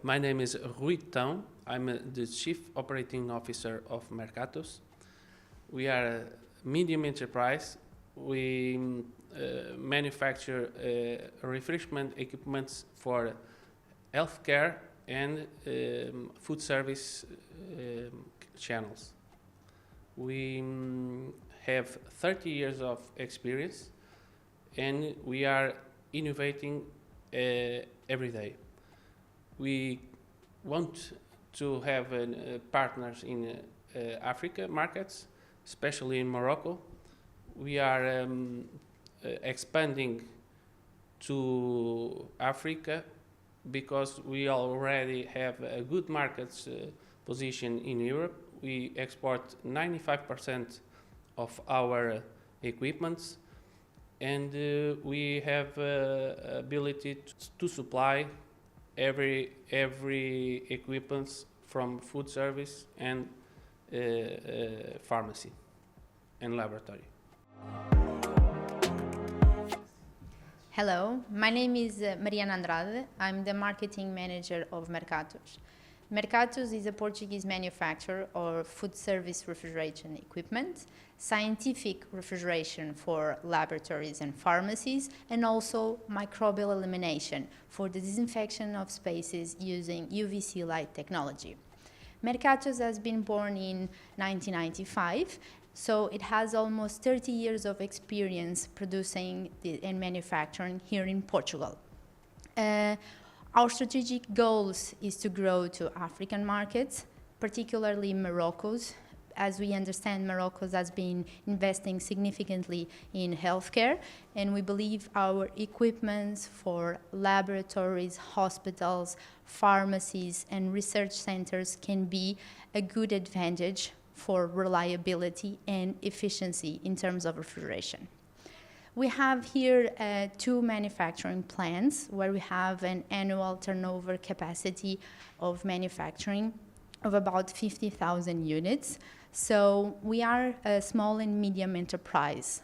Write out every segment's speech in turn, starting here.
My name is Rui Tão. I'm the Chief Operating Officer of Mercatus. We are a medium enterprise. We manufacture refreshment equipments for healthcare and food service channels. We have 30 years of experience, and we are innovating every day. We want to have partners in Africa markets, especially in Morocco. We are expanding to Africa because we already have a good market position in Europe. We export 95% of our equipments, and we have ability to supply every equipment from food service and pharmacy and laboratory. Hello, my name is Mariana Andrade. I'm the marketing manager of Mercatus. Mercatus is a Portuguese manufacturer of food service refrigeration equipment, scientific refrigeration for laboratories and pharmacies, and also microbial elimination for the disinfection of spaces using UVC light technology. Mercatus has been born in 1995, so it has almost 30 years of experience producing and manufacturing here in Portugal. Our strategic goals is to grow to African markets, particularly Morocco's. As we understand, Morocco has been investing significantly in healthcare, and we believe our equipments for laboratories, hospitals, pharmacies, and research centers can be a good advantage for reliability and efficiency in terms of refrigeration. We have here two manufacturing plants where we have an annual turnover capacity of manufacturing of about 50,000 units. So we are a small and medium enterprise.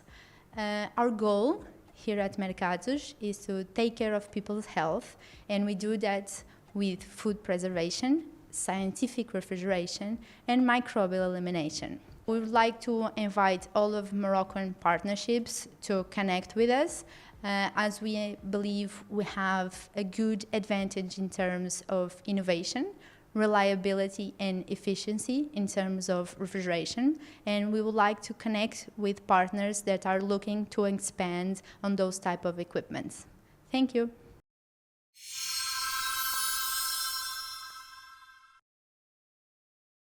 Our goal here at Mercatus is to take care of people's health, and we do that with food preservation, scientific refrigeration, and microbial elimination. We would like to invite all of Moroccan partnerships to connect with us, as we believe we have a good advantage in terms of innovation, reliability, and efficiency in terms of refrigeration, and we would like to connect with partners that are looking to expand on those type of equipments. Thank you.